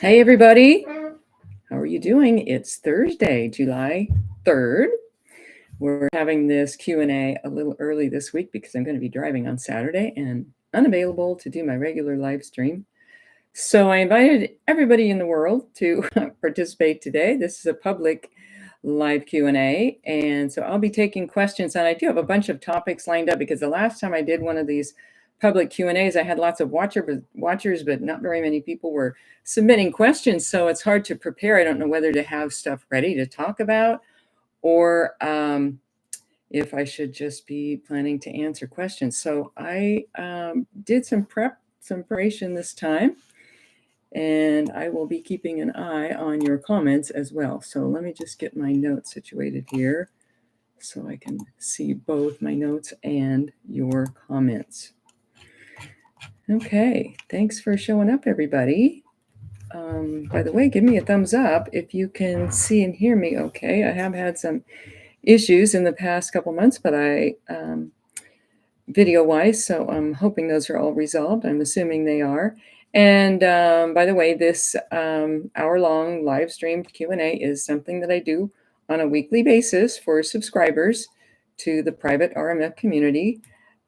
Hey everybody, how are you doing? It's Thursday, July 3rd. We're having this Q&A a little early this week because I'm going to be driving on Saturday and unavailable to do my regular live stream. So I invited everybody in the world to participate today. This is a public live Q&A, and so I'll be taking questions, and I do have a bunch of topics lined up because the last time I did one of these public Q&As, I had lots of watchers, but not very many people were submitting questions, so it's hard to prepare. I don't know whether to have stuff ready to talk about or if I should just be planning to answer questions. So I did some preparation this time, and I will be keeping an eye on your comments as well. So let me just get my notes situated here so I can see both my notes and your comments. Okay, thanks for showing up, everybody. By the way, give me a thumbs up if you can see and hear me okay. I have had some issues in the past couple months, but video-wise, so I'm hoping those are all resolved. I'm assuming they are. And by the way, this hour-long live streamed Q&A is something that I do on a weekly basis for subscribers to the private RMF community.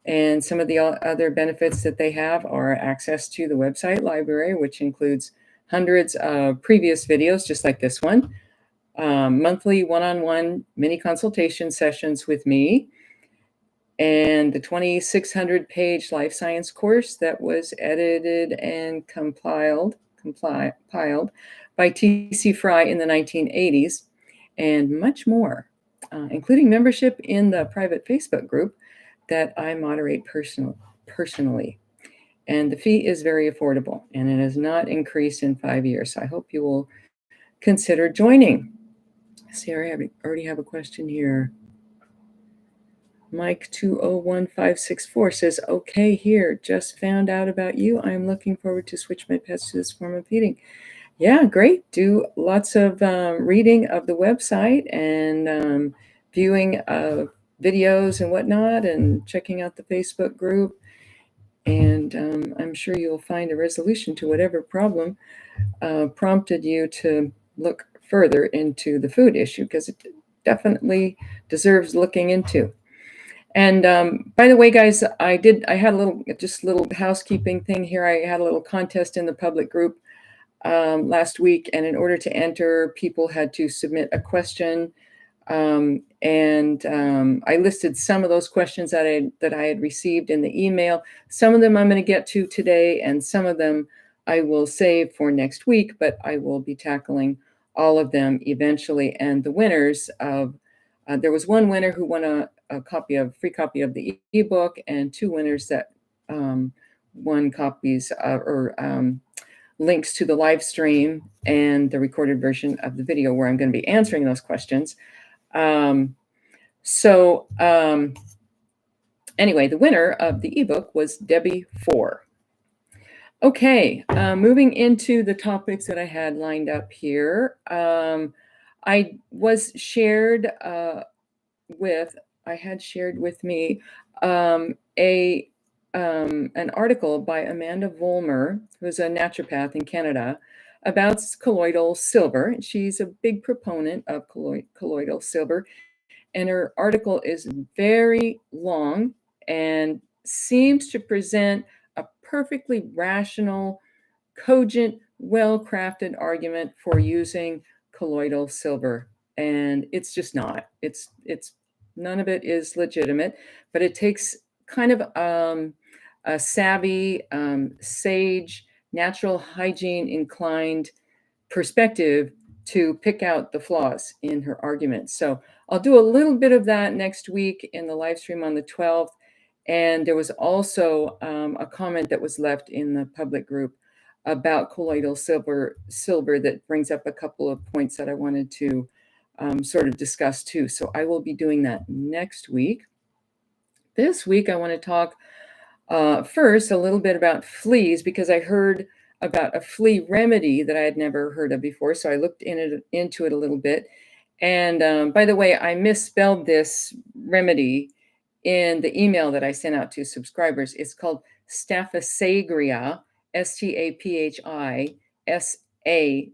And some of the other benefits that they have are access to the website library, which includes hundreds of previous videos, just like this one, monthly one-on-one mini consultation sessions with me, and the 2,600-page life science course that was edited and compiled by T.C. Fry in the 1980s, and much more, including membership in the private Facebook group that I moderate personally. And the fee is very affordable, and it has not increased in 5 years. So I hope you will consider joining. See, I already have a question here. Mike 201564 says, okay, here, just found out about you. I'm looking forward to switch my pets to this form of feeding. Yeah, great. Do lots of reading of the website and viewing of videos and whatnot, and checking out the Facebook group. And I'm sure you'll find a resolution to whatever problem prompted you to look further into the food issue, because it definitely deserves looking into. And by the way, guys, I had a little housekeeping thing here. I had a little contest in the public group last week, and in order to enter, people had to submit a question. I listed some of those questions that I had received in the email. Some of them I'm going to get to today, and some of them I will save for next week, but I will be tackling all of them eventually. And the winners of there was one winner who won a free copy of the ebook, and two winners that won copies or links to the live stream and the recorded version of the video where I'm going to be answering those questions. Anyway, the winner of the ebook was Debbie 4. Okay, moving into the topics that I had lined up here. I had shared with me an article by Amanda Vollmer, who's a naturopath in Canada, about colloidal silver. And she's a big proponent of colloidal silver. And her article is very long and seems to present a perfectly rational, cogent, well-crafted argument for using colloidal silver. And it's just not. It's none of it is legitimate, but it takes kind of a savvy, sage, natural hygiene inclined perspective to pick out the flaws in her argument. So I'll do a little bit of that next week in the live stream on the 12th. And there was also a comment that was left in the public group about colloidal silver that brings up a couple of points that I wanted to sort of discuss too. So I will be doing that next week. This week, I want to talk first a little bit about fleas, because I heard about a flea remedy that I had never heard of before. So I looked into it a little bit. And by the way, I misspelled this remedy in the email that I sent out to subscribers. It's called Staphysagria, Staphysagria, Q,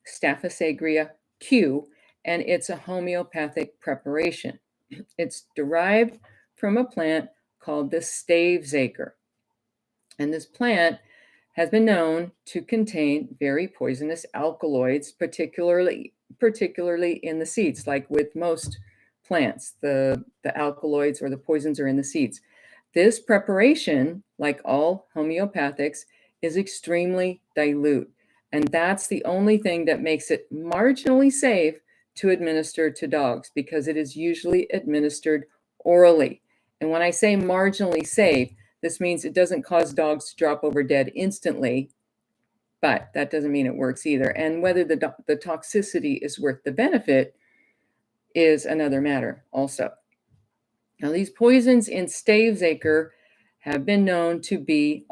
Staphysagria Q, and it's a homeopathic preparation. It's derived from a plant called the Staphysagria. And this plant has been known to contain very poisonous alkaloids, particularly in the seeds, like with most plants, the alkaloids or the poisons are in the seeds. This preparation, like all homeopathics, is extremely dilute. And that's the only thing that makes it marginally safe to administer to dogs because it is usually administered orally. And when I say marginally safe, this means it doesn't cause dogs to drop over dead instantly, but that doesn't mean it works either. And whether the toxicity is worth the benefit is another matter also. Now, these poisons in Staphysagria have been known to be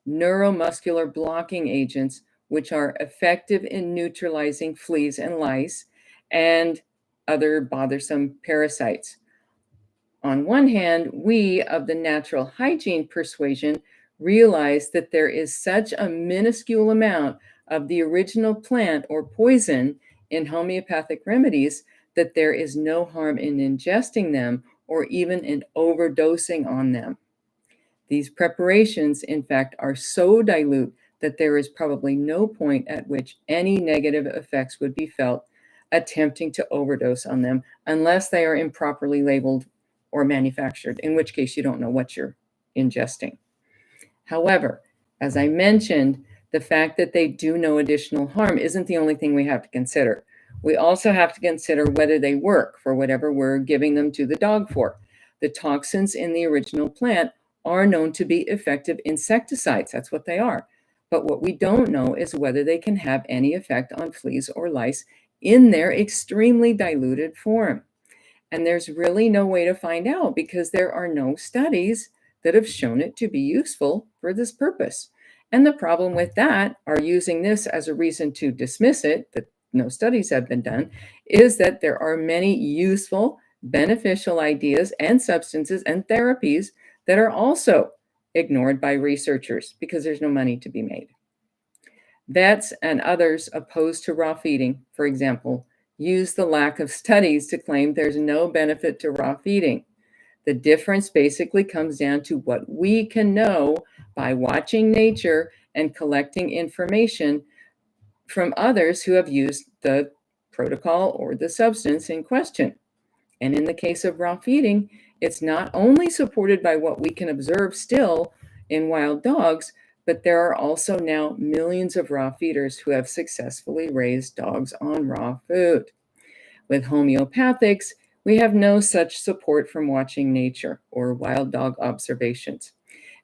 neuromuscular blocking agents, which are effective in neutralizing fleas and lice and other bothersome parasites. On one hand, we of the natural hygiene persuasion realize that there is such a minuscule amount of the original plant or poison in homeopathic remedies that there is no harm in ingesting them or even in overdosing on them. These preparations, in fact, are so dilute that there is probably no point at which any negative effects would be felt attempting to overdose on them unless they are improperly labeled or manufactured, in which case you don't know what you're ingesting. However, as I mentioned, the fact that they do no additional harm isn't the only thing we have to consider. We also have to consider whether they work for whatever we're giving them to the dog for. The toxins in the original plant are known to be effective insecticides. That's what they are. But what we don't know is whether they can have any effect on fleas or lice in their extremely diluted form. And there's really no way to find out because there are no studies that have shown it to be useful for this purpose. And the problem with that, are using this as a reason to dismiss it, that no studies have been done, is that there are many useful, beneficial ideas and substances and therapies that are also ignored by researchers because there's no money to be made. Vets and others opposed to raw feeding, for example, use the lack of studies to claim there's no benefit to raw feeding. The difference basically comes down to what we can know by watching nature and collecting information from others who have used the protocol or the substance in question. And in the case of raw feeding, it's not only supported by what we can observe still in wild dogs, but there are also now millions of raw feeders who have successfully raised dogs on raw food. With homeopathics, we have no such support from watching nature or wild dog observations.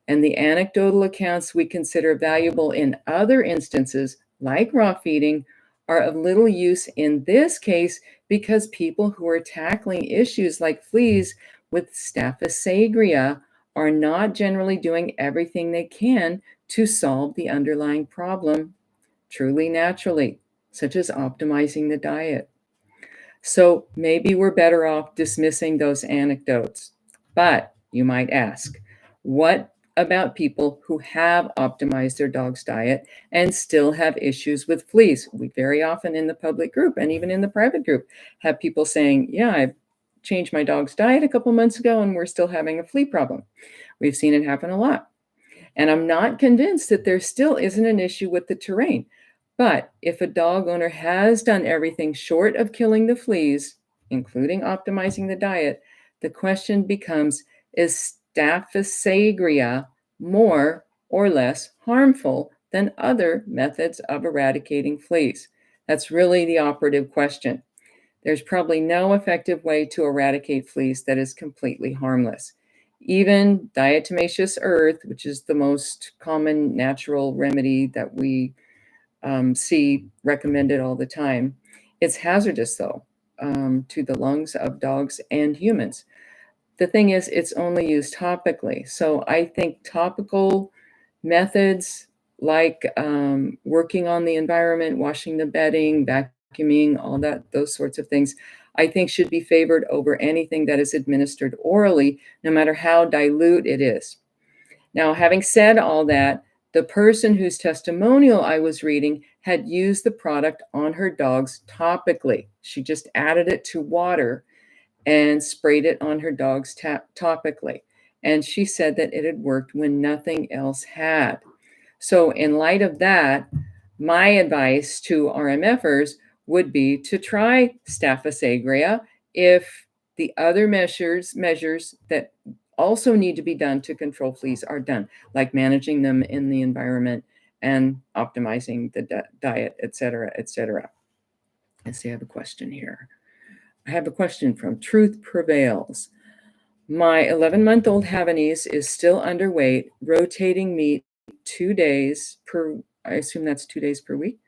And the anecdotal accounts we consider valuable in other instances, like raw feeding, are of little use in this case because people who are tackling issues like fleas with Staphysagria are not generally doing everything they can to solve the underlying problem truly naturally, such as optimizing the diet. So maybe we're better off dismissing those anecdotes. But you might ask, what about people who have optimized their dog's diet and still have issues with fleas? We very often in the public group and even in the private group have people saying, yeah, I've changed my dog's diet a couple months ago and we're still having a flea problem. We've seen it happen a lot. And I'm not convinced that there still isn't an issue with the terrain. But if a dog owner has done everything short of killing the fleas, including optimizing the diet, the question becomes, is Staphysagria more or less harmful than other methods of eradicating fleas? That's really the operative question. There's probably no effective way to eradicate fleas that is completely harmless. Even diatomaceous earth, which is the most common natural remedy that we see recommended all the time, it's hazardous though to the lungs of dogs and humans. The thing is, it's only used topically. So I think topical methods like working on the environment, washing the bedding, vacuuming, all that, those sorts of things, I think should be favored over anything that is administered orally, no matter how dilute it is. Now, having said all that, The person whose testimonial I was reading had used the product on her dogs topically. She just added it to water and sprayed it on her dogs topically. And she said that it had worked when nothing else had. So in light of that, my advice to RMFers would be to try Staphysagria if the other measures that also need to be done to control fleas are done, like managing them in the environment and optimizing the diet, et cetera, et cetera. Let's see, I have a question here. I have a question from Truth Prevails. My 11-month-old Havanese is still underweight, rotating meat 2 days per, I assume that's 2 days per week.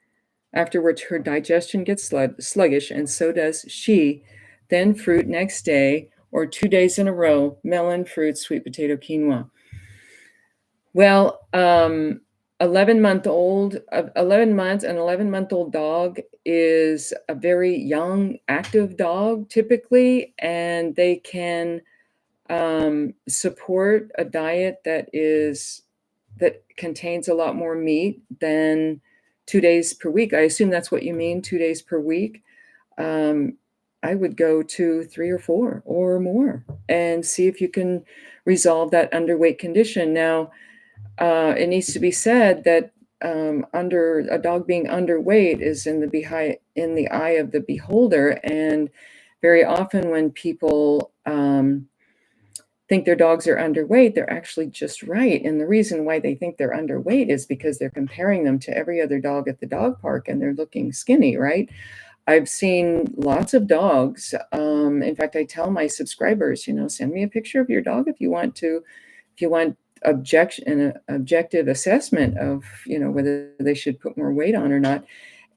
Afterwards, her digestion gets sluggish, and so does she. Then fruit next day, or 2 days in a row, melon, fruit, sweet potato, quinoa. Well, 11 months, an 11-month-old dog is a very young, active dog typically, and they can support a diet that contains a lot more meat than 2 days per week. I assume that's what you mean, 2 days per week. I would go to 3 or 4 or more and see if you can resolve that underweight condition. Now, it needs to be said that under a dog being underweight is in the eye of the beholder, and very often when people think their dogs are underweight, they're actually just right. And the reason why they think they're underweight is because they're comparing them to every other dog at the dog park and they're looking skinny, right? I've seen lots of dogs. In fact, I tell my subscribers, send me a picture of your dog if you want an objective assessment of, whether they should put more weight on or not.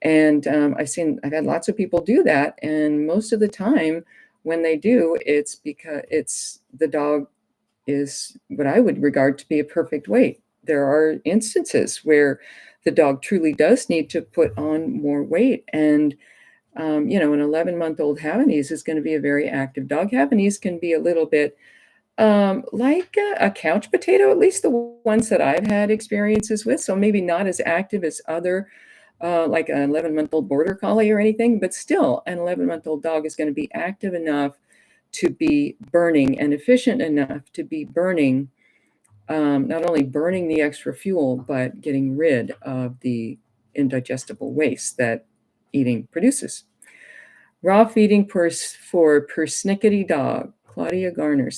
And I've had lots of people do that. And most of the time when they do, it's because the dog is what I would regard to be a perfect weight. There are instances where the dog truly does need to put on more weight. And, an 11-month-old Havanese is going to be a very active dog. Havanese can be a little bit like a couch potato, at least the ones that I've had experiences with. So maybe not as active as other, like an 11-month-old border collie or anything, but still an 11-month-old dog is going to be active enough to be burning and efficient enough to be burning, not only burning the extra fuel, but getting rid of the indigestible waste that eating produces. Raw feeding for persnickety dog. Claudia Garner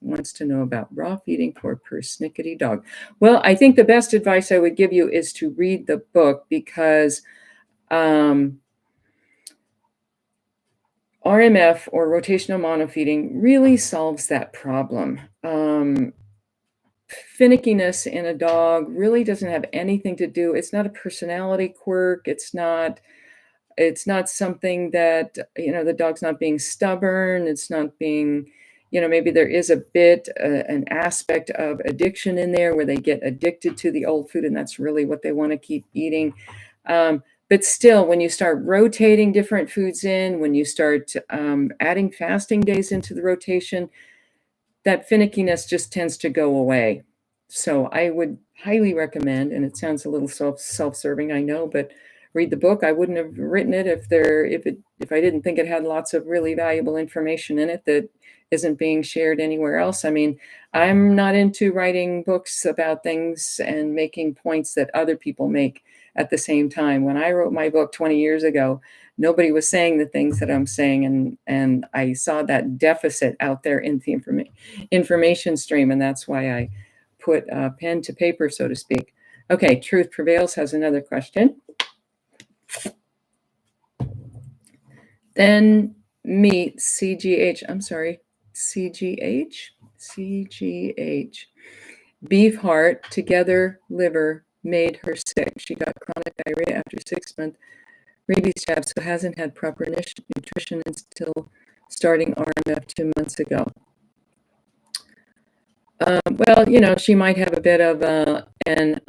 wants to know about raw feeding for persnickety dog. Well, I think the best advice I would give you is to read the book, because RMF, or rotational monofeeding, really solves that problem. Finickiness in a dog really doesn't have anything to do. It's not a personality quirk. It's not something that, the dog's not being stubborn. It's not being, maybe there is a bit, an aspect of addiction in there where they get addicted to the old food and that's really what they want to keep eating. But still, when you start rotating different foods in, when you start adding fasting days into the rotation, that finickiness just tends to go away. So I would highly recommend, and it sounds a little self-serving, I know, but read the book. I wouldn't have written it if I didn't think it had lots of really valuable information in it that isn't being shared anywhere else. I mean, I'm not into writing books about things and making points that other people make at the same time. When I wrote my book 20 years ago, nobody was saying the things that I'm saying, and I saw that deficit out there in the information stream, and that's why I put pen to paper, so to speak. Okay, Truth Prevails has another question. Then meat, CGH. Beef heart, together liver, made her sick. She got chronic diarrhea after 6-month rabies jab, so hasn't had proper nutrition until starting RMF 2 months ago. Well, she might have a bit of an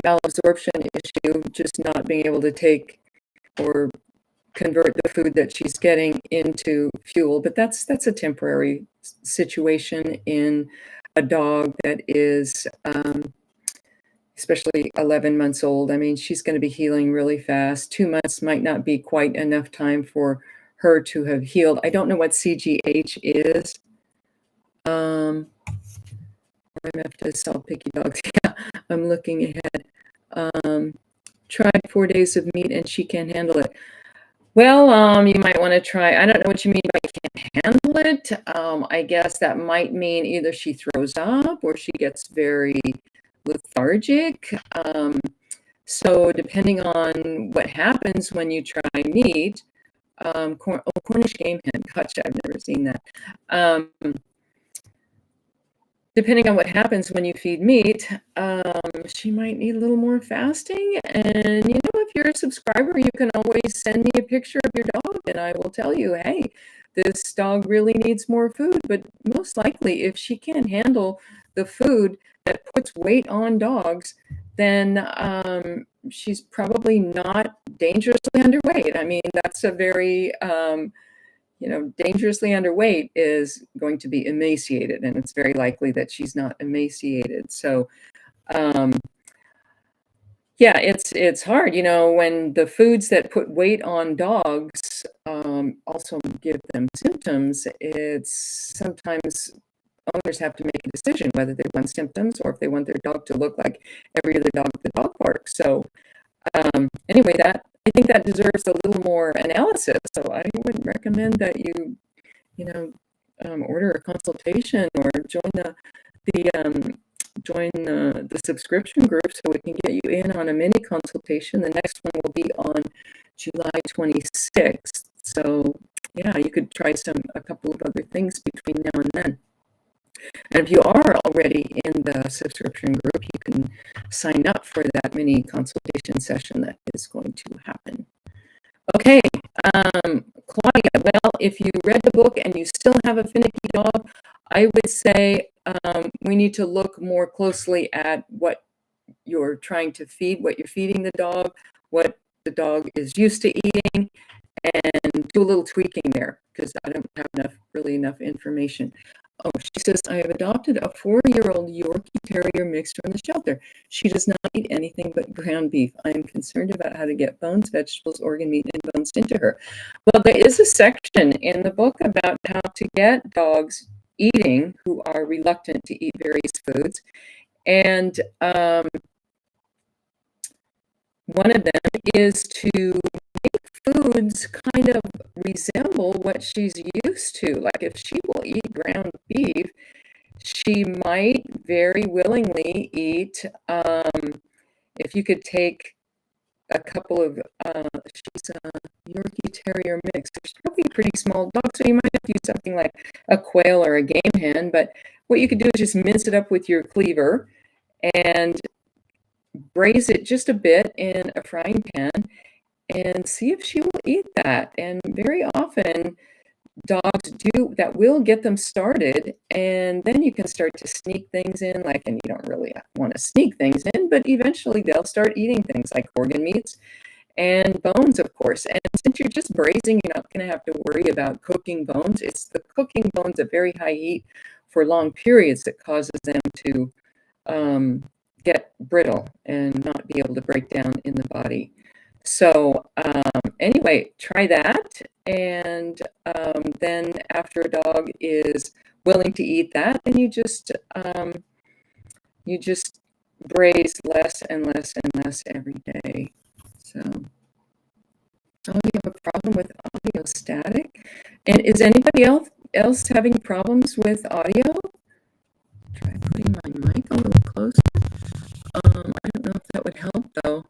malabsorption issue, just not being able to take or convert the food that she's getting into fuel. But that's a temporary situation in a dog that is, especially 11 months old, I mean, she's going to be healing really fast. 2 months might not be quite enough time for her to have healed. I don't know what CGH is. RMF does sell picky dogs. Yeah, I'm looking ahead. Tried 4 days of meat and she can't handle it. Well, you might want to try. I don't know what you mean by can't handle it. I guess that might mean either she throws up or she gets very lethargic. So depending on what happens when you try meat, Cornish game hen. Gosh, I've never seen that. Depending on what happens when you feed meat, she might need a little more fasting. And, you know, if you're a subscriber, you can always send me a picture of your dog and I will tell you, hey, this dog really needs more food. But most likely, if she can't handle the food that puts weight on dogs, then she's probably not dangerously underweight. I mean, that's a very... dangerously underweight is going to be emaciated, and it's very likely that she's not emaciated. So, yeah, it's hard, when the foods that put weight on dogs also give them symptoms. It's sometimes owners have to make a decision whether they want symptoms or if they want their dog to look like every other dog at the dog park. So, anyway, I think that deserves a little more analysis. So I would recommend that you order a consultation or join the subscription group so we can get you in on a mini consultation. The next one will be on July 26th. So yeah, you could try a couple of other things between now and then. And if you are already in the subscription group, you can sign up for that mini consultation session that is going to happen. Okay, Claudia, well, if you read the book and you still have a finicky dog, I would say we need to look more closely at what you're trying to feed, what you're feeding the dog, what the dog is used to eating, and do a little tweaking there because I don't have really enough information. Oh, she says, I have adopted a 4-year-old Yorkie Terrier mix from the shelter. She does not eat anything but ground beef. I am concerned about how to get bones, vegetables, organ meat, and bones into her. Well, there is a section in the book about how to get dogs eating who are reluctant to eat various foods. And one of them is to foods kind of resemble what she's used to. Like if she will eat ground beef, she might very willingly eat, if you could take a couple of, she's a Yorkie Terrier mix. She's probably a pretty small dog, so you might have to use something like a quail or a game hen, but what you could do is just mince it up with your cleaver and braise it just a bit in a frying pan and see if she will eat that. And very often dogs do that, will get them started, and then you can start to sneak things in, and you don't really want to sneak things in, but eventually they'll start eating things like organ meats and bones, of course. And since you're just braising, you're not going to have to worry about cooking bones. It's the cooking bones at very high heat for long periods that causes them to get brittle and not be able to break down in the body. So anyway, try that. And then after a dog is willing to eat that, then you just braise less and less and less every day. So, oh, you have a problem with audio static? And is anybody else having problems with audio? Try putting my mic a little closer. I don't know if that would help though.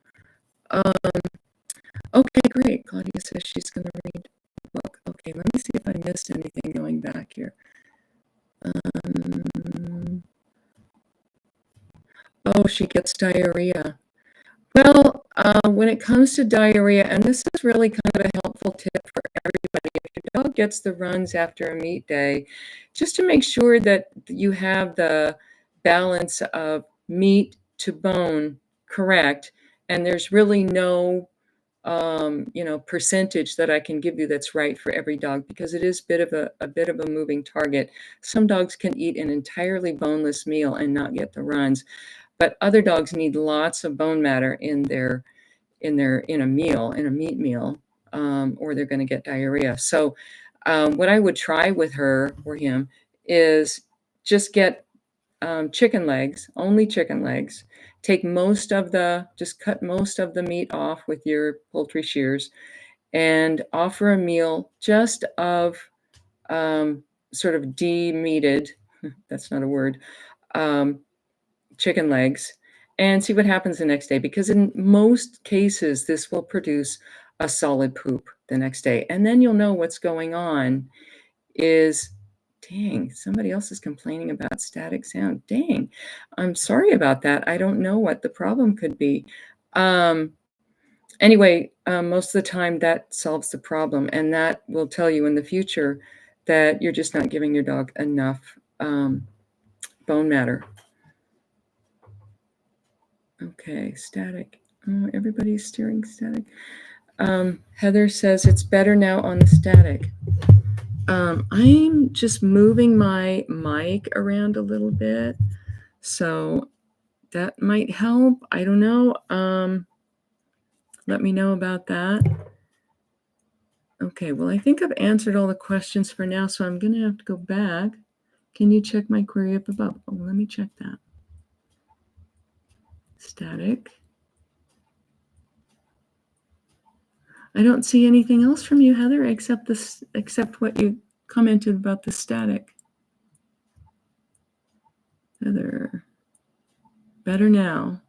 Okay, great. Claudia says she's going to read the book. Okay, let me see if I missed anything going back here. Oh, she gets diarrhea. Well, when it comes to diarrhea, and this is really kind of a helpful tip for everybody, if your dog gets the runs after a meat day, just to make sure that you have the balance of meat to bone correct, and there's really no percentage that I can give you that's right for every dog, because it is a bit of a moving target. Some dogs can eat an entirely boneless meal and not get the runs, but other dogs need lots of bone matter in a meat meal, or they're going to get diarrhea. So, what I would try with her or him is just get chicken legs, only chicken legs. Just cut most of the meat off with your poultry shears, and offer a meal just of sort of de-meated, that's not a word, um, chicken legs, and see what happens the next day. Because in most cases, this will produce a solid poop the next day. And then you'll know what's going on is, dang, somebody else is complaining about static sound. Dang, I'm sorry about that. I don't know what the problem could be. Anyway, most of the time that solves the problem, and that will tell you in the future that you're just not giving your dog enough bone matter. Okay, static. Oh, everybody's steering static. Heather says it's better now on the static. I'm just moving my mic around a little bit, so that might help. I don't know. Let me know about that. Okay, well, I think I've answered all the questions for now, so I'm going to have to go back. Can you check my query up above? Oh, let me check that. Static. I don't see anything else from you, Heather, except what you commented about the static. Heather, better now.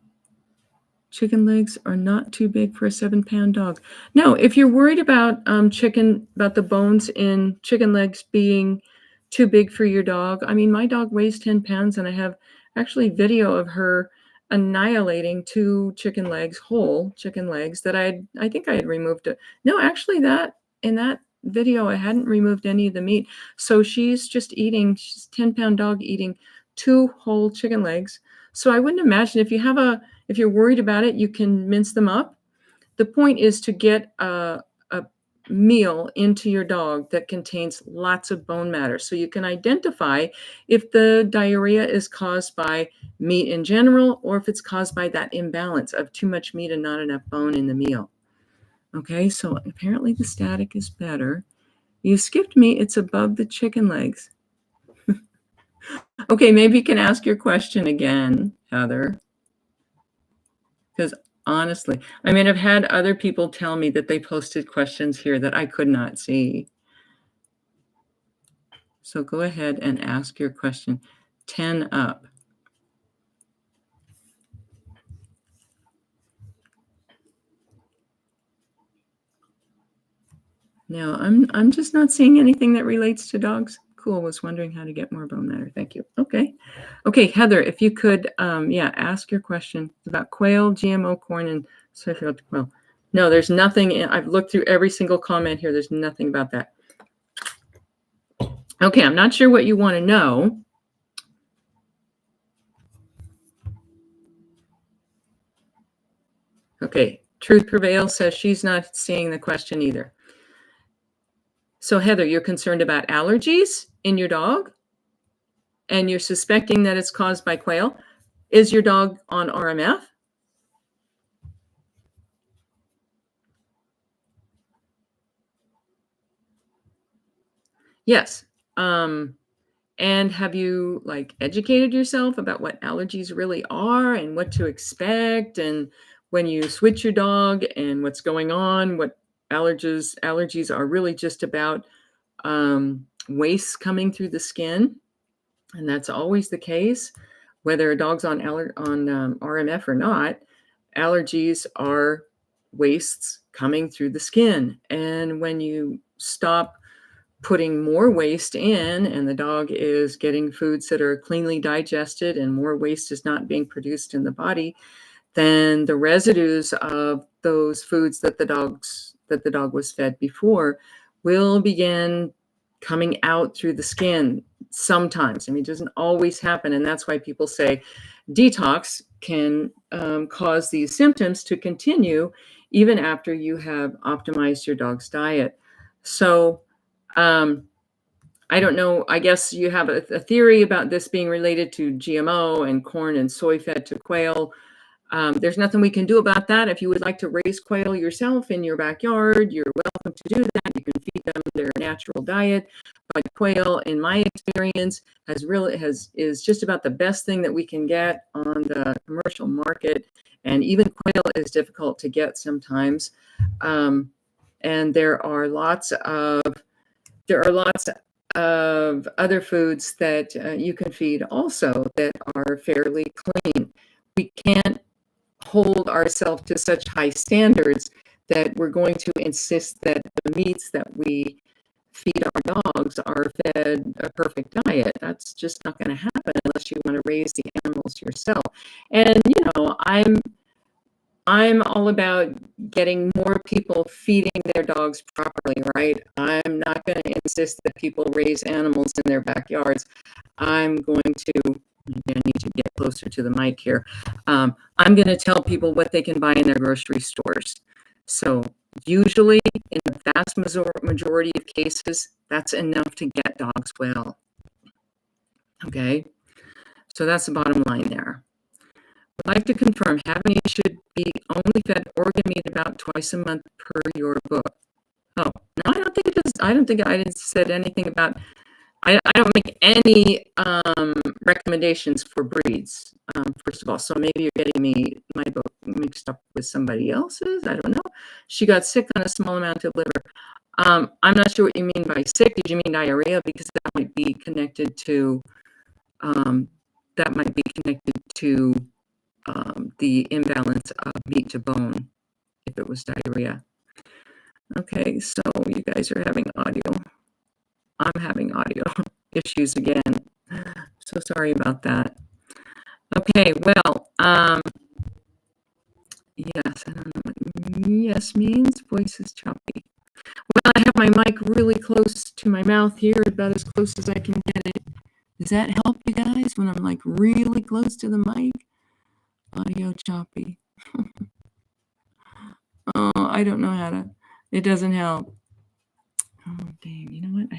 Chicken legs are not too big for a 7-pound dog. No, if you're worried about about the bones in chicken legs being too big for your dog, I mean, my dog weighs 10 pounds, and I have actually video of her annihilating 2 chicken legs, whole chicken legs, that I think I had removed it. No, actually, in that video, I hadn't removed any of the meat. So she's 10-pound dog eating 2 whole chicken legs. So I wouldn't imagine if you're worried about it, you can mince them up. The point is to get a meal into your dog that contains lots of bone matter, so you can identify if the diarrhea is caused by meat in general, or if it's caused by that imbalance of too much meat and not enough bone in the meal. Okay, so apparently the static is better. You skipped me. It's above the chicken legs. Okay, maybe you can ask your question again, Heather. Because honestly, I mean, I've had other people tell me that they posted questions here that I could not see. So go ahead and ask your question. 10 up. No, I'm just not seeing anything that relates to dogs. Cool. Was wondering how to get more bone matter. Thank you. Okay, Heather, if you could, ask your question about quail, GMO corn, and soyfield quail. No, there's nothing. I've looked through every single comment here. There's nothing about that. Okay, I'm not sure what you want to know. Okay, Truth Prevails says she's not seeing the question either. So Heather, you're concerned about allergies in your dog, and you're suspecting that it's caused by quail. Is your dog on RMF? Yes. And have you educated yourself about what allergies really are and what to expect, and when you switch your dog and what's going on, what allergies are really just about waste coming through the skin, and that's always the case, whether a dog's on RMF or not. Allergies are wastes coming through the skin, and when you stop putting more waste in and the dog is getting foods that are cleanly digested and more waste is not being produced in the body, then the residues of those foods that the dog was fed before will begin coming out through the skin sometimes. I mean, it doesn't always happen, and that's why people say detox can cause these symptoms to continue even after you have optimized your dog's diet. So I don't know. I guess you have a theory about this being related to GMO and corn and soy fed to quail. There's nothing we can do about that. If you would like to raise quail yourself in your backyard, you're welcome to do that. You can feed them their natural diet. But quail, in my experience, is just about the best thing that we can get on the commercial market. And even quail is difficult to get sometimes. And there are lots of other foods that you can feed also that are fairly clean. We can't hold ourselves to such high standards that we're going to insist that the meats that we feed our dogs are fed a perfect diet. That's just not going to happen unless you want to raise the animals yourself. And I'm all about getting more people feeding their dogs properly, right? I'm not going to insist that people raise animals in their backyards. I'm going to, maybe I need to get closer to the mic here. I'm going to tell people what they can buy in their grocery stores. So usually, in the vast majority of cases, that's enough to get dogs well. Okay, so that's the bottom line there. I'd like to confirm, having should be only fed organ meat about twice a month per your book. Oh, no, I don't think it does. I don't think I said anything about, I don't make any recommendations for breeds, first of all. So maybe you're getting my book mixed up with somebody else's. I don't know. She got sick on a small amount of liver. I'm not sure what you mean by sick. Did you mean diarrhea? Because that might be connected to, the imbalance of meat to bone, if it was diarrhea. Okay, so you guys are having audio. I'm having audio issues again. So sorry about that. Okay, well, yes, I don't know what yes means. Voice is choppy. Well, I have my mic really close to my mouth here, about as close as I can get it. Does that help you guys when I'm like really close to the mic? Audio choppy. Oh, I don't know how to. It doesn't help. Oh, dang. You know what? I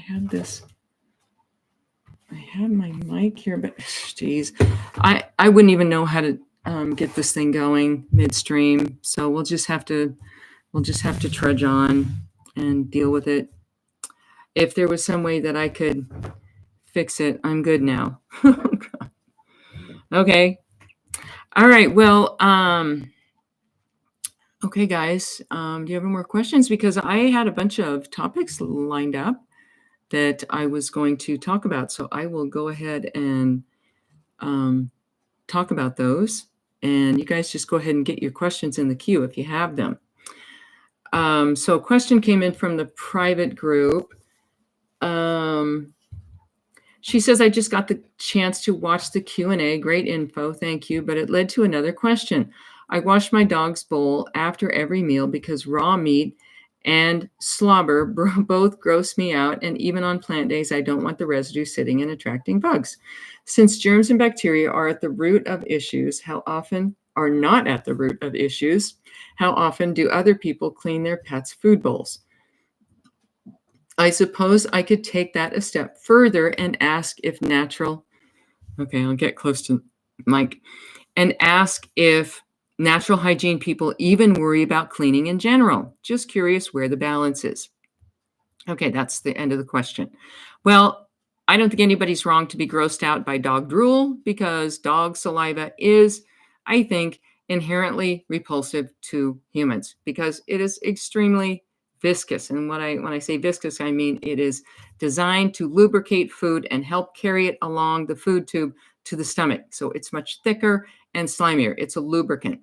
have my mic here, but geez, I wouldn't even know how to get this thing going midstream. So we'll just have to trudge on and deal with it. If there was some way that I could fix it, I'm good now. Okay. All right. Well, okay, guys, do you have any more questions? Because I had a bunch of topics lined up that I was going to talk about. So I will go ahead and talk about those. And you guys just go ahead and get your questions in the queue if you have them. So a question came in from the private group. She says, I just got the chance to watch the Q&A. Great info. Thank you. But it led to another question. I wash my dog's bowl after every meal because raw meat and slobber both gross me out. And even on plant days, I don't want the residue sitting and attracting bugs. Since germs and bacteria are at the root of issues, how often are not at the root of issues? How often do other people clean their pets' food bowls? I suppose I could take that a step further and ask if natural, okay, I'll get close to Mike, and ask if natural hygiene people even worry about cleaning in general. Just curious where the balance is. Okay, that's the end of the question. Well, I don't think anybody's wrong to be grossed out by dog drool because dog saliva is, I think, inherently repulsive to humans because it is extremely viscous. And when I say viscous, I mean it is designed to lubricate food and help carry it along the food tube to the stomach. So it's much thicker and slimier. It's a lubricant.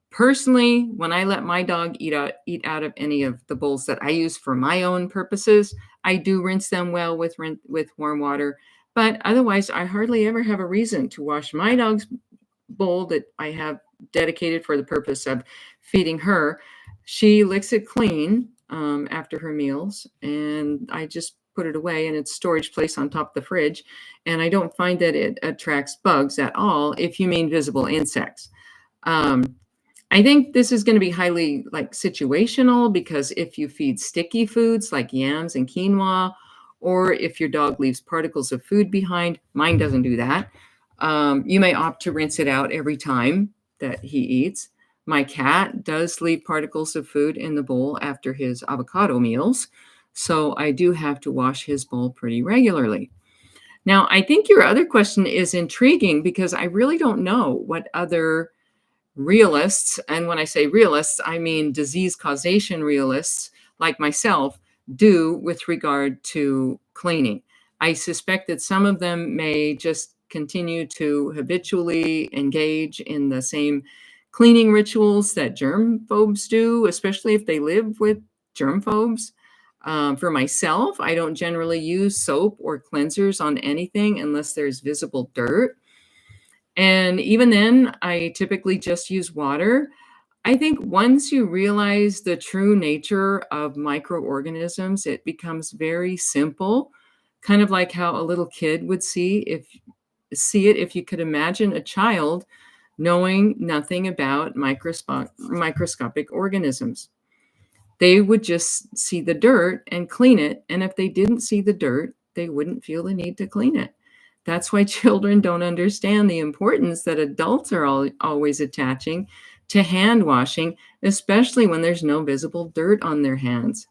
Personally, when I let my dog eat out of any of the bowls that I use for my own purposes, I do rinse them well with warm water. But otherwise, I hardly ever have a reason to wash my dog's bowl that I have dedicated for the purpose of feeding her. She licks it clean after her meals, and I just put it away in its storage place on top of the fridge. And I don't find that it attracts bugs at all, if you mean visible insects. I think this is going to be highly like situational, because if you feed sticky foods like yams and quinoa, or if your dog leaves particles of food behind, mine doesn't do that. You may opt to rinse it out every time that he eats. My cat does leave particles of food in the bowl after his avocado meals, so I do have to wash his bowl pretty regularly. Now, I think your other question is intriguing, because I really don't know what other realists, and when I say realists, I mean disease causation realists like myself, do with regard to cleaning. I suspect that some of them may just continue to habitually engage in the same cleaning rituals that germ phobes do, especially if they live with germ phobes. For myself, I don't generally use soap or cleansers on anything unless there's visible dirt. And even then, I typically just use water. I think once you realize the true nature of microorganisms, it becomes very simple, kind of like how a little kid would see it if you could imagine a child knowing nothing about microscopic organisms. They would just see the dirt and clean it, and if they didn't see the dirt, they wouldn't feel the need to clean it. That's why children don't understand the importance that adults are always attaching to hand washing, especially when there's no visible dirt on their hands.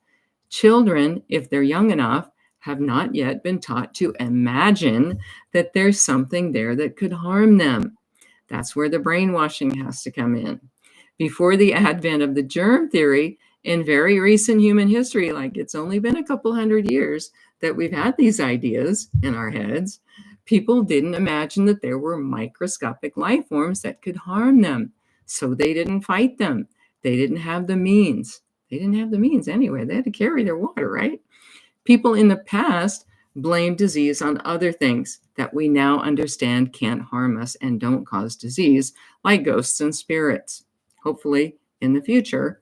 Children, if they're young enough, have not yet been taught to imagine that there's something there that could harm them. That's where the brainwashing has to come in. Before the advent of the germ theory, in very recent human history, like it's only been a couple hundred years that we've had these ideas in our heads, people didn't imagine that there were microscopic life forms that could harm them. So they didn't fight them. They didn't have the means. They didn't have the means anyway. They had to carry their water, right? People in the past blamed disease on other things that we now understand can't harm us and don't cause disease, like ghosts and spirits. Hopefully, in the future,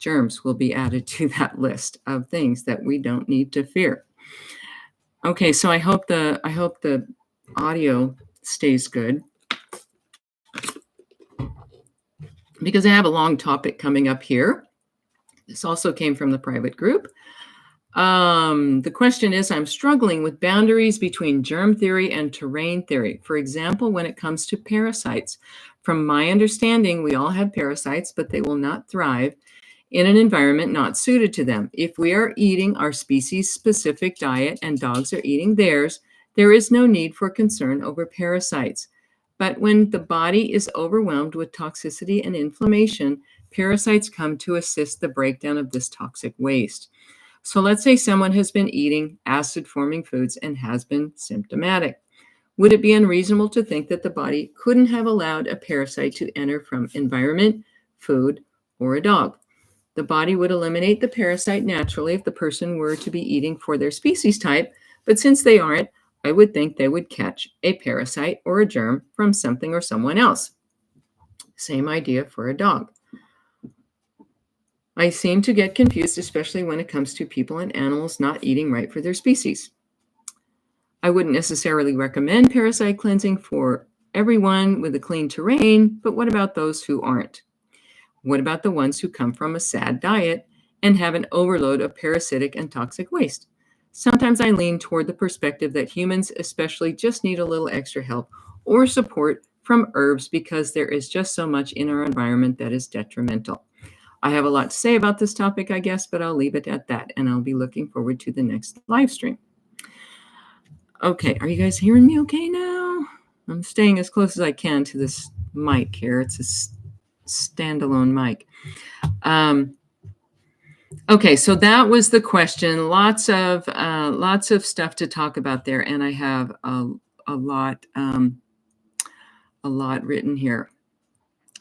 germs will be added to that list of things that we don't need to fear. Okay, so I hope the audio stays good, because I have a long topic coming up here. This also came from the private group. The question is, I'm struggling with boundaries between germ theory and terrain theory. For example, when it comes to parasites. From my understanding, we all have parasites, but they will not thrive in an environment not suited to them. If we are eating our species-specific diet and dogs are eating theirs, there is no need for concern over parasites. But when the body is overwhelmed with toxicity and inflammation, parasites come to assist the breakdown of this toxic waste. So let's say someone has been eating acid-forming foods and has been symptomatic. Would it be unreasonable to think that the body couldn't have allowed a parasite to enter from environment, food, or a dog? The body would eliminate the parasite naturally if the person were to be eating for their species type, but since they aren't, I would think they would catch a parasite or a germ from something or someone else. Same idea for a dog. I seem to get confused, especially when it comes to people and animals not eating right for their species. I wouldn't necessarily recommend parasite cleansing for everyone with a clean terrain, but what about those who aren't? What about the ones who come from a sad diet and have an overload of parasitic and toxic waste? Sometimes I lean toward the perspective that humans especially just need a little extra help or support from herbs, because there is just so much in our environment that is detrimental. I have a lot to say about this topic, I guess, but I'll leave it at that, and I'll be looking forward to the next live stream. Okay, are you guys hearing me okay now? I'm staying as close as I can to this mic here. It's a standalone mic. Okay, so that was the question. Lots of stuff to talk about there, and I have a lot written here.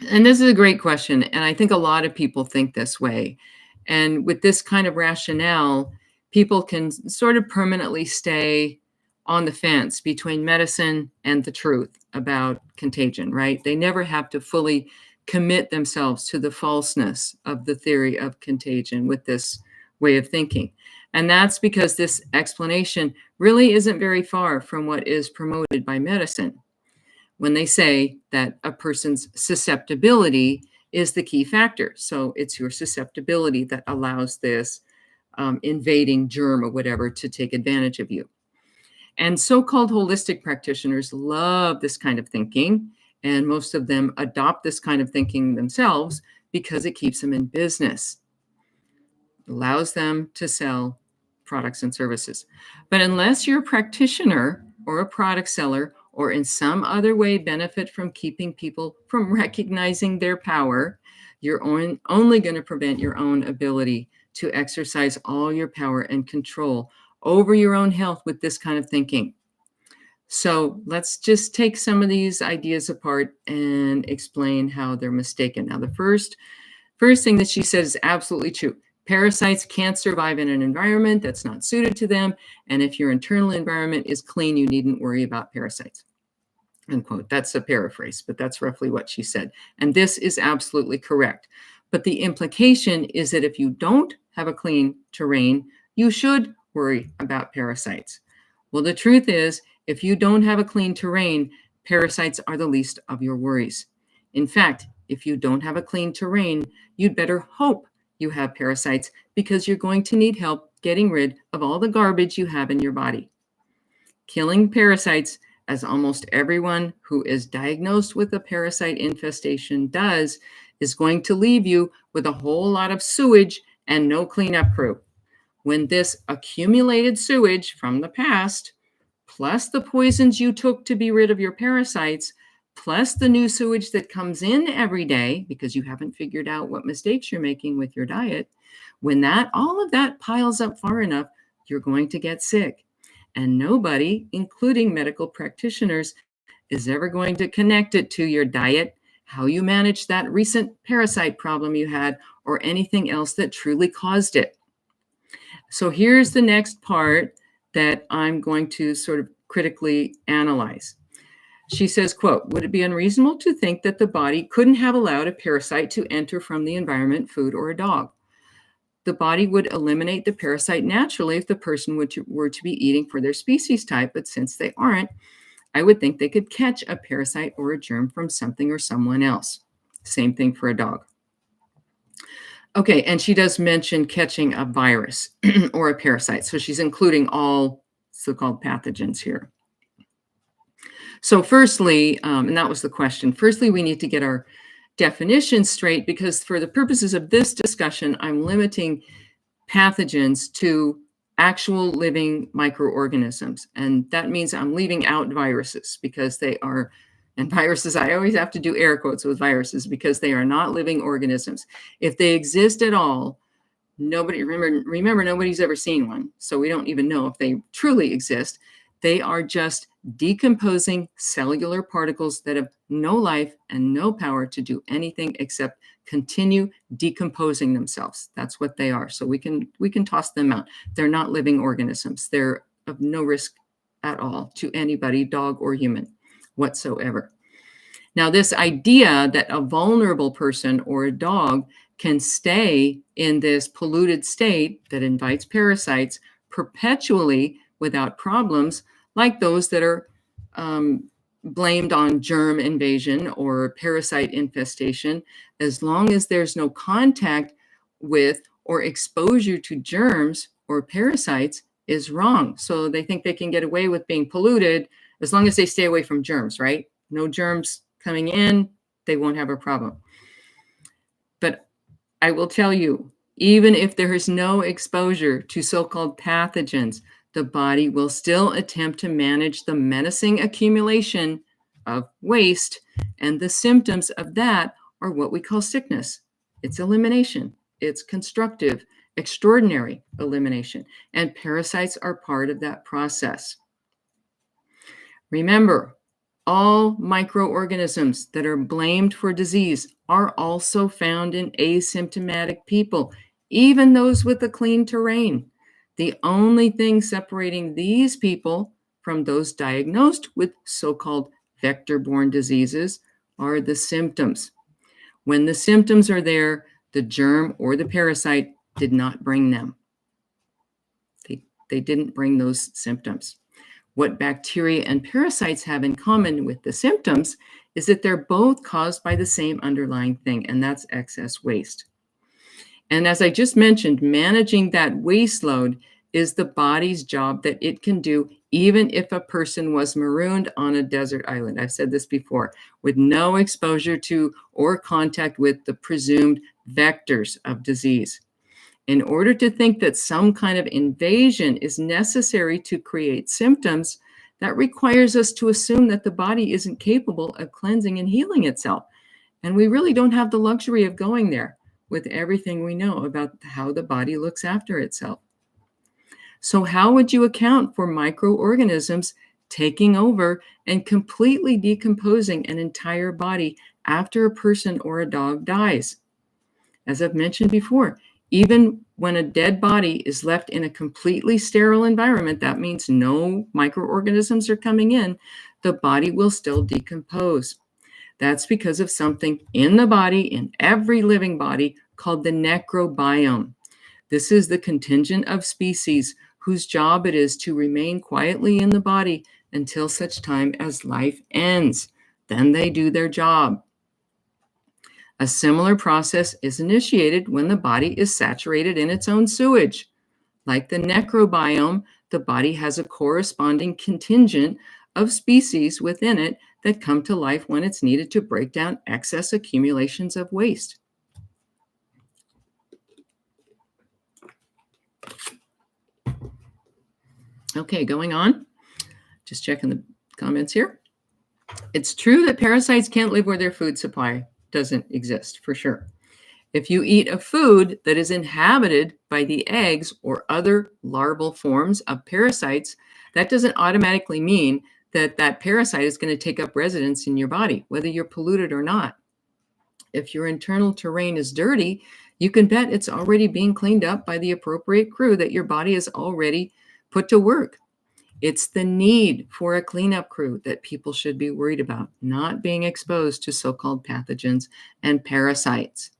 And this is a great question, and I think a lot of people think this way. And with this kind of rationale, people can sort of permanently stay on the fence between medicine and the truth about contagion, right? They never have to fully commit themselves to the falseness of the theory of contagion with this way of thinking. And that's because this explanation really isn't very far from what is promoted by medicine when they say that a person's susceptibility is the key factor. So it's your susceptibility that allows this invading germ or whatever to take advantage of you. And so-called holistic practitioners love this kind of thinking, and most of them adopt this kind of thinking themselves because it keeps them in business. It allows them to sell products and services. But unless you're a practitioner or a product seller or in some other way benefit from keeping people from recognizing their power, you're only going to prevent your own ability to exercise all your power and control over your own health with this kind of thinking. So let's just take some of these ideas apart and explain how they're mistaken. Now, the first thing that she said is absolutely true. Parasites can't survive in an environment that's not suited to them. And if your internal environment is clean, you needn't worry about parasites. Unquote. That's a paraphrase, but that's roughly what she said. And this is absolutely correct. But the implication is that if you don't have a clean terrain, you should worry about parasites. Well, the truth is, if you don't have a clean terrain, parasites are the least of your worries. In fact, if you don't have a clean terrain, you'd better hope you have parasites because you're going to need help getting rid of all the garbage you have in your body. Killing parasites, as almost everyone who is diagnosed with a parasite infestation does, is going to leave you with a whole lot of sewage and no cleanup crew. When this accumulated sewage from the past, plus the poisons you took to be rid of your parasites, plus the new sewage that comes in every day because you haven't figured out what mistakes you're making with your diet, when all of that piles up far enough, you're going to get sick. And nobody, including medical practitioners, is ever going to connect it to your diet, how you managed that recent parasite problem you had, or anything else that truly caused it. So here's the next part that I'm going to sort of critically analyze. She says, quote, would it be unreasonable to think that the body couldn't have allowed a parasite to enter from the environment, food, or a dog? The body would eliminate the parasite naturally if the person were to be eating for their species type, but since they aren't, I would think they could catch a parasite or a germ from something or someone else. Same thing for a dog. Okay, and she does mention catching a virus or a parasite. So she's including all so-called pathogens here. So firstly, and that was the question, firstly, we need to get our definition straight because for the purposes of this discussion, I'm limiting pathogens to actual living microorganisms. And that means I'm leaving out viruses because they are, and viruses, I always have to do air quotes with viruses because they are not living organisms. If they exist at all, remember, nobody's ever seen one. So we don't even know if they truly exist. They are just decomposing cellular particles that have no life and no power to do anything except continue decomposing themselves. That's what they are. So we can toss them out. They're not living organisms. They're of no risk at all to anybody, dog or human, whatsoever. Now, this idea that a vulnerable person or a dog can stay in this polluted state that invites parasites perpetually without problems, like those that are blamed on germ invasion or parasite infestation, as long as there's no contact with or exposure to germs or parasites, is wrong. So they think they can get away with being polluted as long as they stay away from germs, right? No germs coming in, they won't have a problem. But I will tell you, even if there is no exposure to so-called pathogens, the body will still attempt to manage the menacing accumulation of waste, and the symptoms of that are what we call sickness. It's elimination. It's constructive, extraordinary elimination, and parasites are part of that process. Remember, all microorganisms that are blamed for disease are also found in asymptomatic people, even those with a clean terrain. The only thing separating these people from those diagnosed with so-called vector-borne diseases are the symptoms. When the symptoms are there, the germ or the parasite did not bring them. They didn't bring those symptoms. What bacteria and parasites have in common with the symptoms is that they're both caused by the same underlying thing, and that's excess waste. And as I just mentioned, managing that waste load is the body's job that it can do even if a person was marooned on a desert island. I've said this before, with no exposure to or contact with the presumed vectors of disease. In order to think that some kind of invasion is necessary to create symptoms, that requires us to assume that the body isn't capable of cleansing and healing itself. And we really don't have the luxury of going there with everything we know about how the body looks after itself. So, how would you account for microorganisms taking over and completely decomposing an entire body after a person or a dog dies? As I've mentioned before, even when a dead body is left in a completely sterile environment, that means no microorganisms are coming in, the body will still decompose. That's because of something in the body, in every living body, called the necrobiome. This is the contingent of species whose job it is to remain quietly in the body until such time as life ends. Then they do their job. A similar process is initiated when the body is saturated in its own sewage. Like the necrobiome, the body has a corresponding contingent of species within it that come to life when it's needed to break down excess accumulations of waste. Okay, going on. Just checking the comments here. It's true that parasites can't live where their food supply doesn't exist, for sure. If you eat a food that is inhabited by the eggs or other larval forms of parasites, that doesn't automatically mean that that parasite is going to take up residence in your body, whether you're polluted or not. If your internal terrain is dirty, you can bet it's already being cleaned up by the appropriate crew that your body has already put to work. It's the need for a cleanup crew that people should be worried about, not being exposed to so-called pathogens and parasites.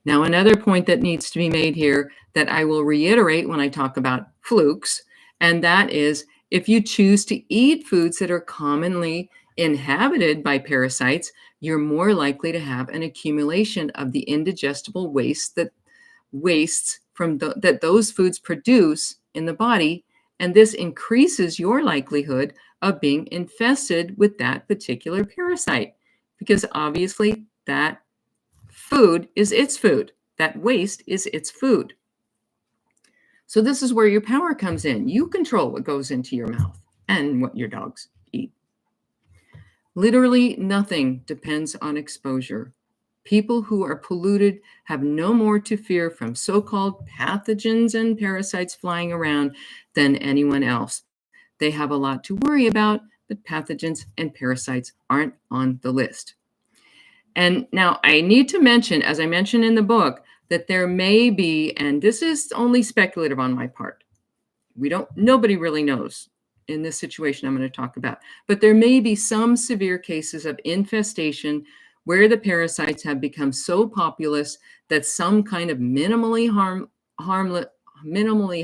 Now, another point that needs to be made here that I will reiterate when I talk about flukes, and that is if you choose to eat foods that are commonly inhabited by parasites, you're more likely to have an accumulation of the indigestible waste that those foods produce in the body, and this increases your likelihood of being infested with that particular parasite, because obviously that food is its food. That waste is its food. So this is where your power comes in. You control what goes into your mouth and what your dogs eat. Literally nothing depends on exposure. People who are polluted have no more to fear from so-called pathogens and parasites flying around than anyone else. They have a lot to worry about, but pathogens and parasites aren't on the list. And now I need to mention, as I mentioned in the book, that there may be, and this is only speculative on my part, nobody really knows in this situation I'm going to talk about, but there may be some severe cases of infestation where the parasites have become so populous that some kind of minimally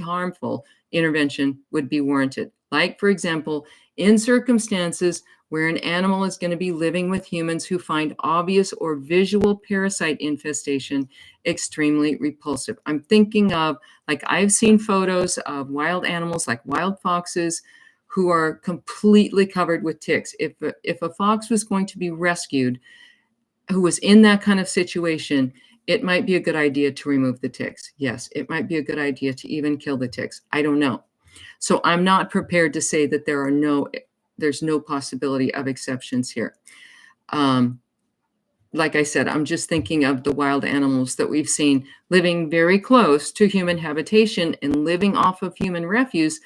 harmful intervention would be warranted. Like, for example, in circumstances where an animal is going to be living with humans who find obvious or visual parasite infestation extremely repulsive. I'm thinking of, like, I've seen photos of wild animals like wild foxes who are completely covered with ticks. If a fox was going to be rescued who was in that kind of situation, it might be a good idea to remove the ticks. Yes, it might be a good idea to even kill the ticks. I don't know. So I'm not prepared to say that there's no possibility of exceptions here. Like I said, I'm just thinking of the wild animals that we've seen living very close to human habitation and living off of human refuse,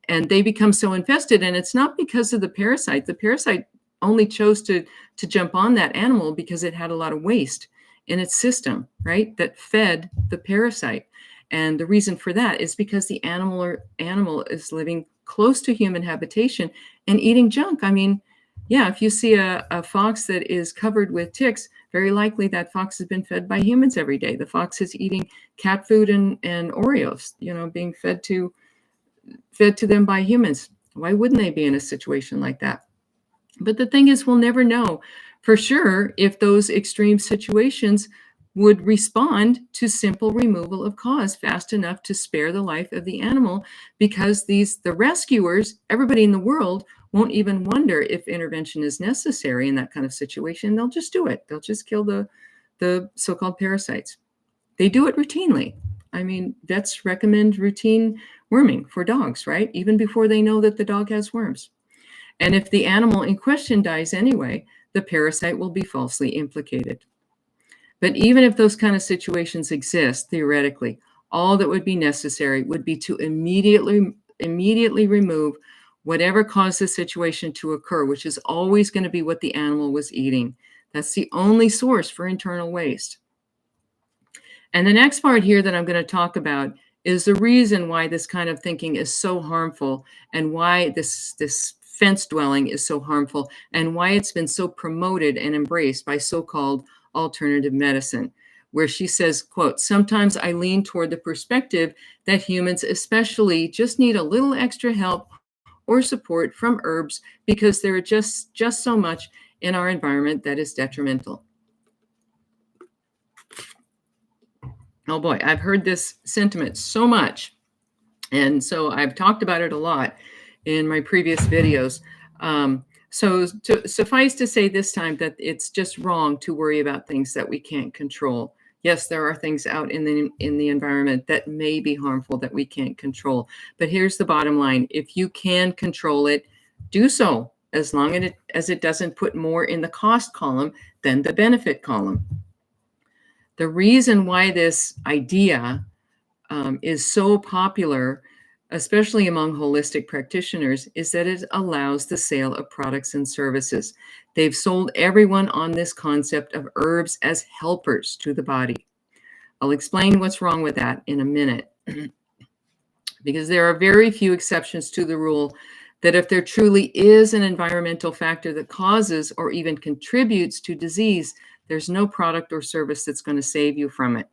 and they become so infested. And it's not because of the parasite. The parasite only chose to jump on that animal because it had a lot of waste in its system, right, that fed the parasite. And the reason for that is because the animal is living close to human habitation and eating junk. I mean, yeah, if you see a fox that is covered with ticks, very likely that fox has been fed by humans every day. The fox is eating cat food and Oreos, being fed to them by humans. Why wouldn't they be in a situation like that? But the thing is, we'll never know for sure if those extreme situations would respond to simple removal of cause fast enough to spare the life of the animal, because the rescuers, everybody in the world, won't even wonder if intervention is necessary in that kind of situation. They'll just do it. They'll just kill the so-called parasites. They do it routinely. I mean, vets recommend routine worming for dogs, right? Even before they know that the dog has worms. And if the animal in question dies anyway, the parasite will be falsely implicated. But even if those kind of situations exist, theoretically, all that would be necessary would be to immediately remove whatever caused the situation to occur, which is always going to be what the animal was eating. That's the only source for internal waste. And the next part here that I'm going to talk about is the reason why this kind of thinking is so harmful, and why this fence dwelling is so harmful, and why it's been so promoted and embraced by so-called alternative medicine, where she says, quote, "Sometimes I lean toward the perspective that humans especially just need a little extra help or support from herbs because there are just so much in our environment that is detrimental." Oh boy, I've heard this sentiment so much. And so I've talked about it a lot in my previous videos. So to suffice to say this time that it's just wrong to worry about things that we can't control. Yes, there are things out in the environment that may be harmful that we can't control. But here's the bottom line. If you can control it, do so, as long as it doesn't put more in the cost column than the benefit column. The reason why this idea is so popular, especially among holistic practitioners, is that it allows the sale of products and services. They've sold everyone on this concept of herbs as helpers to the body. I'll explain what's wrong with that in a minute, because there are very few exceptions to the rule that if there truly is an environmental factor that causes or even contributes to disease, there's no product or service that's going to save you from it.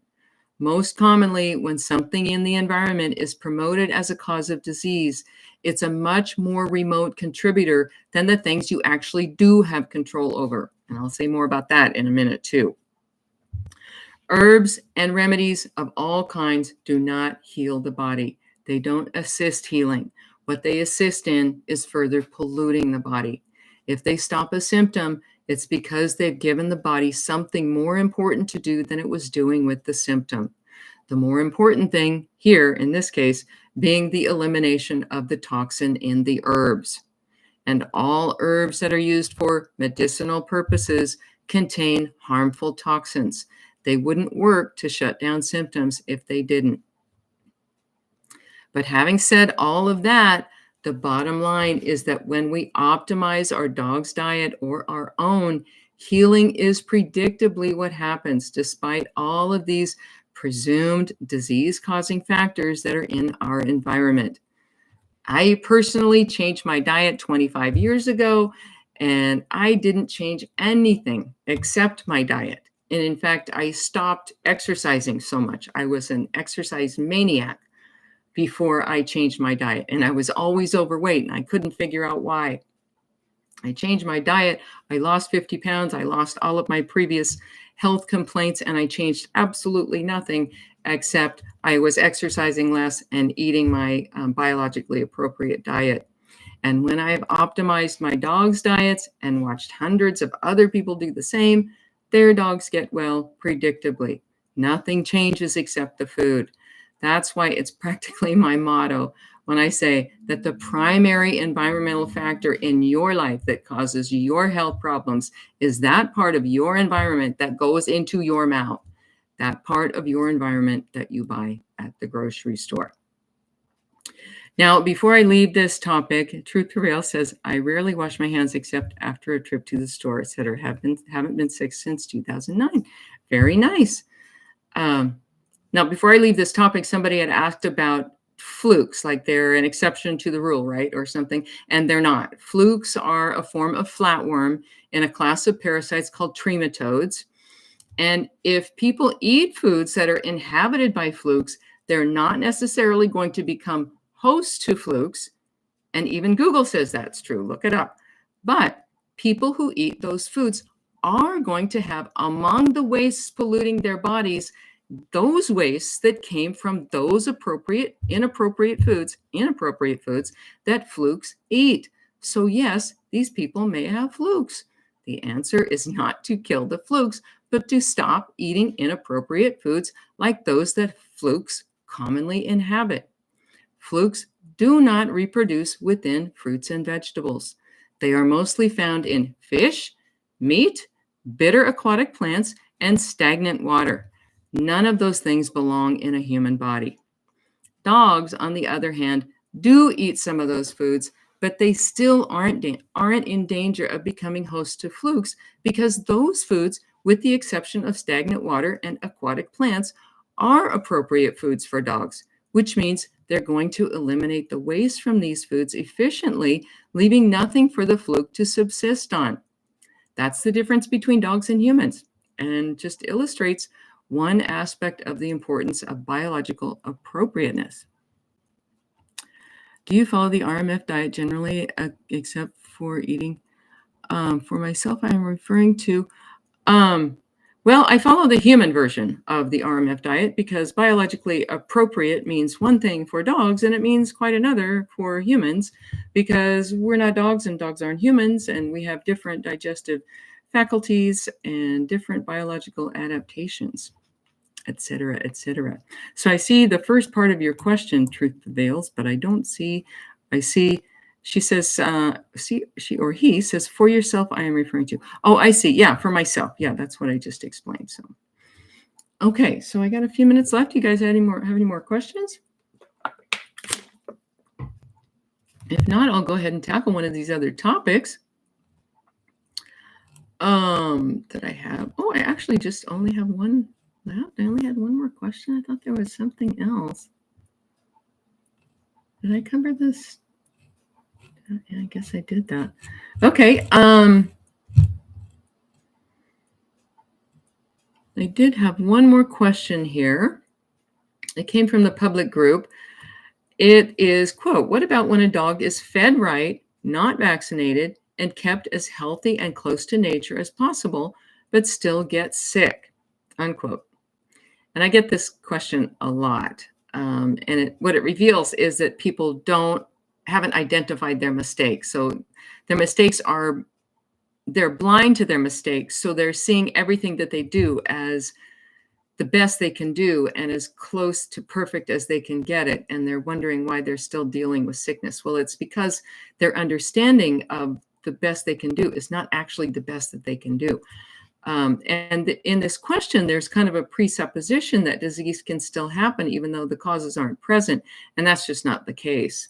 Most commonly, when something in the environment is promoted as a cause of disease, it's a much more remote contributor than the things you actually do have control over. And I'll say more about that in a minute too. Herbs and remedies of all kinds do not heal the body. They don't assist healing. What they assist in is further polluting the body. If they stop a symptom, it's because they've given the body something more important to do than it was doing with the symptom. The more important thing here, in this case, being the elimination of the toxin in the herbs. And all herbs that are used for medicinal purposes contain harmful toxins. They wouldn't work to shut down symptoms if they didn't. But having said all of that, the bottom line is that when we optimize our dog's diet or our own, healing is predictably what happens, despite all of these presumed disease-causing factors that are in our environment. I personally changed my diet 25 years ago, and I didn't change anything except my diet. And in fact, I stopped exercising so much. I was an exercise maniac before I changed my diet. And I was always overweight, and I couldn't figure out why. I changed my diet. I lost 50 pounds. I lost all of my previous health complaints, and I changed absolutely nothing except I was exercising less and eating my biologically appropriate diet. And when I've optimized my dog's diets and watched hundreds of other people do the same, their dogs get well predictably. Nothing changes except the food. That's why it's practically my motto when I say that the primary environmental factor in your life that causes your health problems is that part of your environment that goes into your mouth, that part of your environment that you buy at the grocery store. Now, before I leave this topic, Truth Prevail says, I rarely wash my hands except after a trip to the store, etc. Haven't been sick since 2009. Very nice. Now, before I leave this topic, somebody had asked about flukes, like they're an exception to the rule, right, or something, and they're not. Flukes are a form of flatworm in a class of parasites called trematodes. And if people eat foods that are inhabited by flukes, they're not necessarily going to become hosts to flukes. And even Google says that's true. Look it up. But people who eat those foods are going to have among the wastes polluting their bodies those wastes that came from those inappropriate foods that flukes eat. So yes, these people may have flukes. The answer is not to kill the flukes, but to stop eating inappropriate foods like those that flukes commonly inhabit. Flukes do not reproduce within fruits and vegetables. They are mostly found in fish, meat, bitter aquatic plants, and stagnant water. None of those things belong in a human body. Dogs, on the other hand, do eat some of those foods, but they still aren't in danger of becoming host to flukes because those foods, with the exception of stagnant water and aquatic plants, are appropriate foods for dogs, which means they're going to eliminate the waste from these foods efficiently, leaving nothing for the fluke to subsist on. That's the difference between dogs and humans, and just illustrates one aspect of the importance of biological appropriateness. Do you follow the RMF diet generally, except for eating? For myself, I am referring to, well, I follow the human version of the RMF diet because biologically appropriate means one thing for dogs and it means quite another for humans because we're not dogs and dogs aren't humans and we have different digestive faculties and different biological adaptations, etc., etc. So I see the first part of your question, truth prevails, but I don't see, she says, she or he says, for yourself, I am referring to. Oh, I see. Yeah, for myself. Yeah, that's what I just explained. So, okay, so I got a few minutes left. You guys have any more questions? If not, I'll go ahead and tackle one of these other topics that I have. Oh, I actually just only have one left. I only had one more question. I thought there was something else. Did I cover this? Yeah, I guess I did that. Okay. I did have one more question here. It came from the public group. It is, quote, what about when a dog is fed right, not vaccinated, and kept as healthy and close to nature as possible, but still gets sick, unquote. And I get this question a lot. And what it reveals is that people haven't identified their mistakes. So their mistakes they're blind to their mistakes. So they're seeing everything that they do as the best they can do and as close to perfect as they can get it. And they're wondering why they're still dealing with sickness. Well, it's because their understanding of the best they can do is not actually the best that they can do. And in this question, there's kind of a presupposition that disease can still happen even though the causes aren't present. And that's just not the case.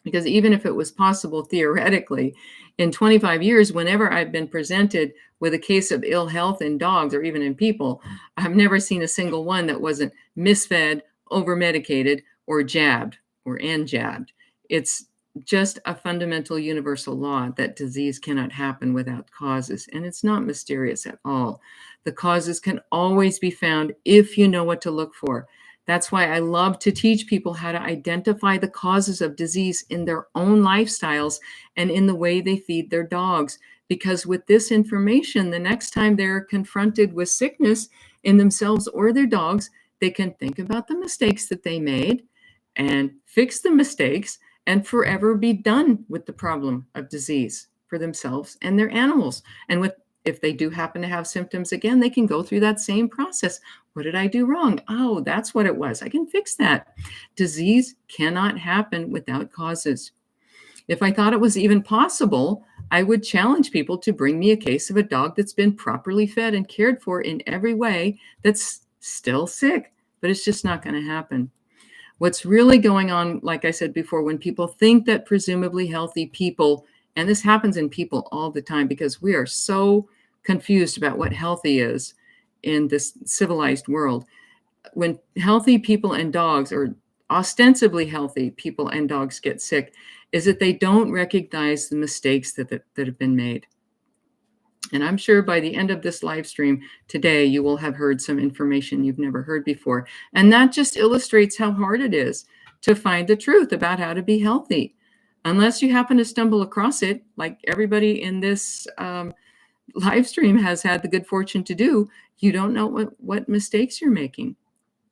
Because even if it was possible theoretically, in 25 years, whenever I've been presented with a case of ill health in dogs or even in people, I've never seen a single one that wasn't misfed, over-medicated, or jabbed or jabbed. It's just a fundamental universal law that disease cannot happen without causes, and it's not mysterious at all. The causes can always be found if you know what to look for. That's why I love to teach people how to identify the causes of disease in their own lifestyles and in the way they feed their dogs. Because with this information, the next time they're confronted with sickness in themselves or their dogs, they can think about the mistakes that they made and fix the mistakes and forever be done with the problem of disease for themselves and their animals. And if they do happen to have symptoms again, they can go through that same process. What did I do wrong? Oh, that's what it was. I can fix that. Disease cannot happen without causes. If I thought it was even possible, I would challenge people to bring me a case of a dog that's been properly fed and cared for in every way that's still sick, but it's just not going to happen. What's really going on, like I said before, when people think that presumably healthy people, and this happens in people all the time because we are so confused about what healthy is in this civilized world. When healthy people and dogs, or ostensibly healthy people and dogs, get sick, is that they don't recognize the mistakes that have been made. And I'm sure by the end of this live stream today, you will have heard some information you've never heard before. And that just illustrates how hard it is to find the truth about how to be healthy. unless you happen to stumble across it, like everybody in this live stream has had the good fortune to do. You don't know what mistakes you're making.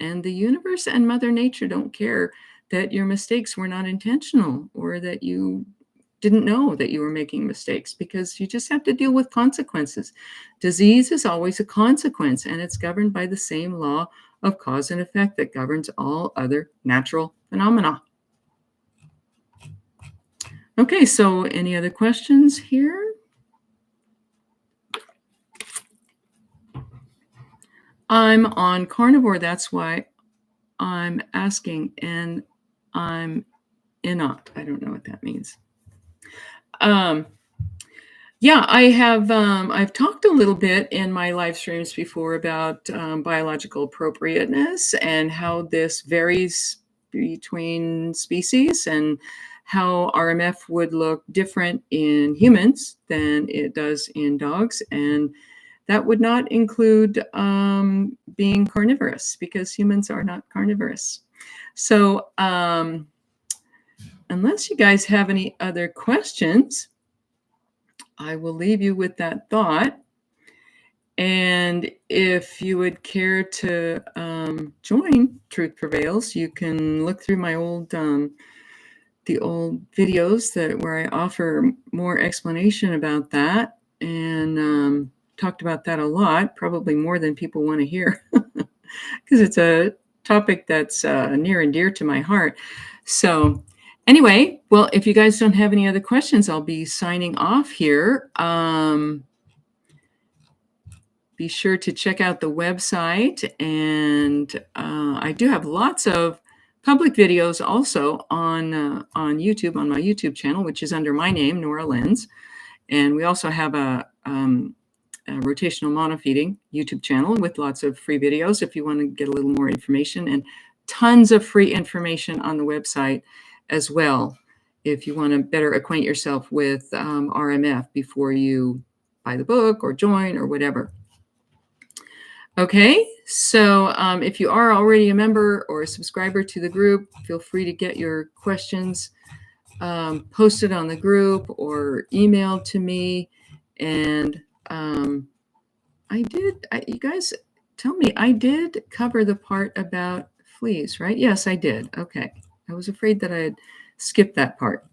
And the universe and Mother Nature don't care that your mistakes were not intentional or that you didn't know that you were making mistakes, because you just have to deal with consequences. Disease is always a consequence, and it's governed by the same law of cause and effect that governs all other natural phenomena. Okay, so any other questions here? I'm on carnivore, that's why I'm asking, and I'm not. I don't know what that means. Yeah, I have. I've talked a little bit in my live streams before about biological appropriateness and how this varies between species, and how RMF would look different in humans than it does in dogs, and that would not include being carnivorous, because humans are not carnivorous. So unless you guys have any other questions, I will leave you with that thought. And if you would care to join Truth Prevails, you can look through my the old videos where I offer more explanation about that, and talked about that a lot, probably more than people want to hear, because it's a topic that's near and dear to my heart. So anyway, well, if you guys don't have any other questions, I'll be signing off here. Be sure to check out the website, and I do have lots of public videos also on YouTube, on my YouTube channel, which is under my name, Nora Lenz. And we also have a rotational monofeeding YouTube channel with lots of free videos if you want to get a little more information, and tons of free information on the website as well, if you want to better acquaint yourself with RMF before you buy the book or join or whatever. Okay, so if you are already a member or a subscriber to the group, feel free to get your questions posted on the group or emailed to me. And you guys tell me, I did cover the part about fleas, right? Yes, I did. Okay. I was afraid that I had skipped that part,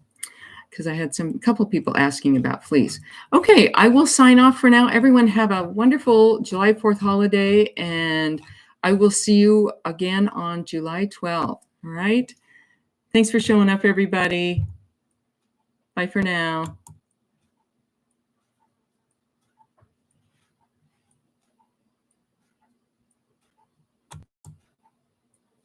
because I had a couple people asking about fleas. Okay, I will sign off for now. Everyone have a wonderful July 4th holiday, and I will see you again on July 12th. All right? Thanks for showing up, everybody. Bye for now.